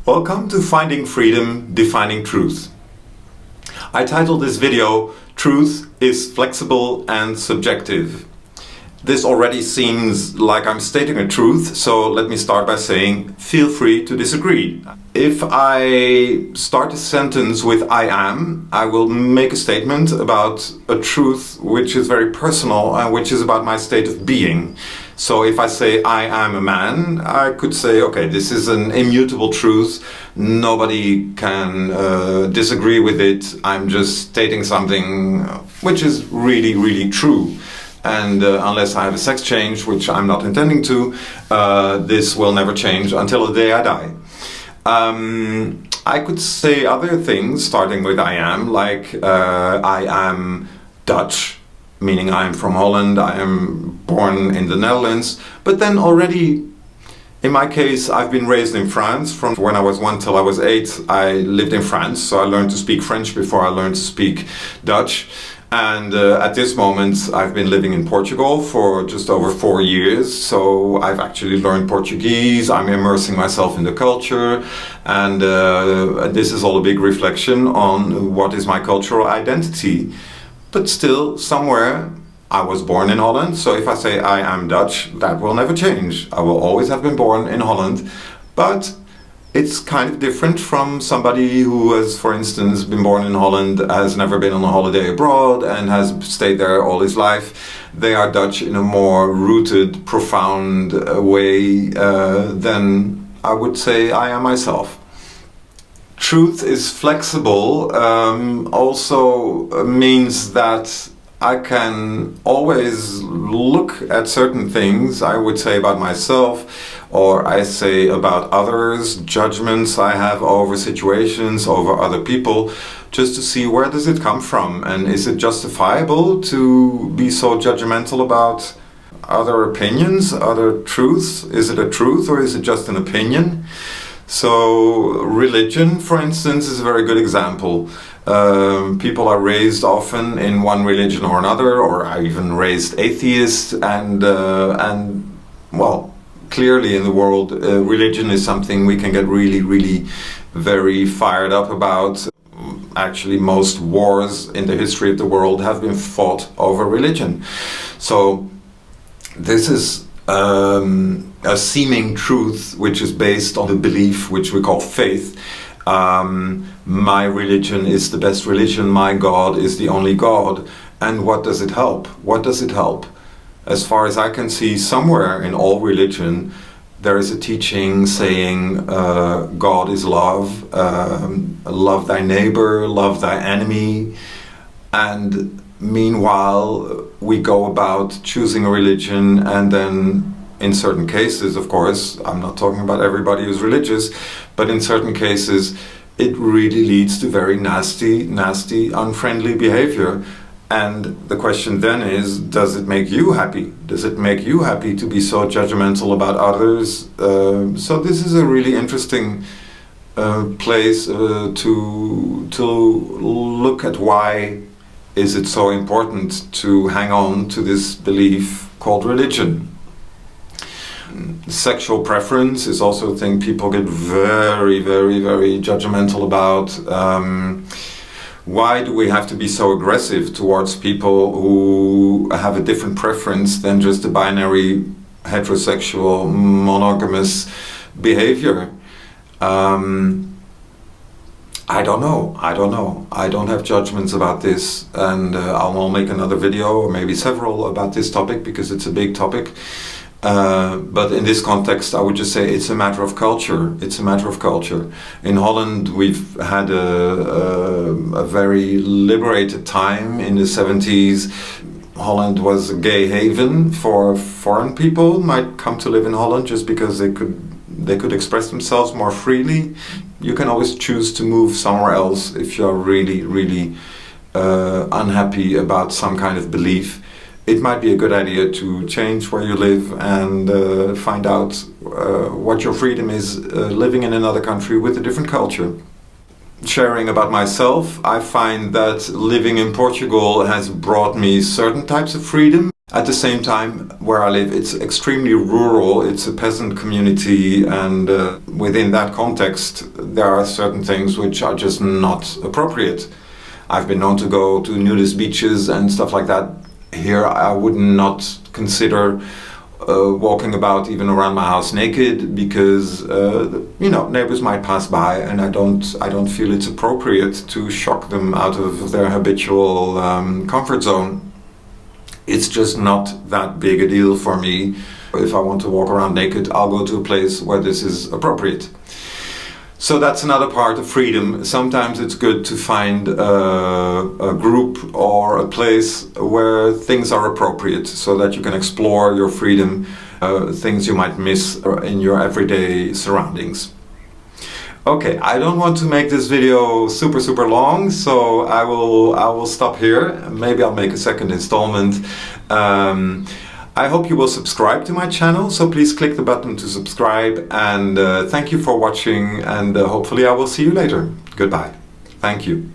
Welcome to Finding Freedom, Defining Truth. I titled this video, Truth is Flexible and Subjective. This already seems like I'm stating a truth, so let me start by saying, feel free to disagree. If I start a sentence with I am, I will make a statement about a truth which is very personal and which is about my state of being. So if I say I am a man, I could say, okay, this is an immutable truth. Nobody can disagree with it. I'm just stating something which is really, really true. And unless I have a sex change, which I'm not intending to, this will never change until the day I die. I could say other things, starting with I am, like I am Dutch, meaning I am from Holland, I am born in the Netherlands, but then already, in my case, I've been raised in France. From when I was 1 till I was 8, I lived in France, so I learned to speak French before I learned to speak Dutch. And at this moment, I've been living in Portugal for just over 4 years, so I've actually learned Portuguese, I'm immersing myself in the culture, and this is all a big reflection on what is my cultural identity. But still, somewhere, I was born in Holland, so if I say I am Dutch, that will never change. I will always have been born in Holland, but it's kind of different from somebody who has, for instance, been born in Holland, has never been on a holiday abroad and has stayed there all his life. They are Dutch in a more rooted, profound way than I would say I am myself. Truth is flexible also means that I can always look at certain things I would say about myself, or I say about others, judgments I have over situations, over other people, just to see where does it come from, and is it justifiable to be so judgmental about other opinions, other truths? Is it a truth or is it just an opinion? So religion, for instance, is a very good example. People are raised often in one religion or another, or are even raised atheists, and well, clearly in the world, religion is something we can get really, really very fired up about. Actually, most wars in the history of the world have been fought over religion. So this is a seeming truth which is based on the belief which we call faith. My religion is the best religion, my God is the only God. And what does it help? What does it help? As far as I can see, somewhere in all religion there is a teaching saying God is love, love thy neighbor, love thy enemy. And meanwhile we go about choosing a religion, and then in certain cases, of course, I'm not talking about everybody who's religious, but in certain cases it really leads to very nasty, unfriendly behavior. And the question then is, does it make you happy? Does it make you happy to be so judgmental about others? So this is a really interesting place to look at why is it so important to hang on to this belief called religion. Sexual preference is also a thing people get very, very, very judgmental about. Why do we have to be so aggressive towards people who have a different preference than just a binary heterosexual monogamous behavior? I don't know. I don't have judgments about this, and I'll make another video or maybe several about this topic because it's a big topic. But in this context, I would just say it's a matter of culture. It's a matter of culture. In Holland, we've had a very liberated time in the 70s. Holland was a gay haven for foreign people, might come to live in Holland just because they could express themselves more freely. You can always choose to move somewhere else if you're really, really unhappy about some kind of belief. It might be a good idea to change where you live and find out what your freedom is living in another country with a different culture. Sharing about myself, I find that living in Portugal has brought me certain types of freedom. At the same time, where I live, it's extremely rural, it's a peasant community, and within that context, there are certain things which are just not appropriate. I've been known to go to nudist beaches and stuff like that. Here, I would not consider walking about even around my house naked, because neighbors might pass by, and I don't feel it's appropriate to shock them out of their habitual comfort zone. It's just not that big a deal for me. If I want to walk around naked, I'll go to a place where this is appropriate. So that's another part of freedom. Sometimes it's good to find a group or a place where things are appropriate, so that you can explore your freedom, things you might miss in your everyday surroundings. Okay, I don't want to make this video super long, so I will stop here. Maybe I'll make a second installment. I hope you will subscribe to my channel, so please click the button to subscribe, and thank you for watching, and hopefully I will see you later. Goodbye. Thank you.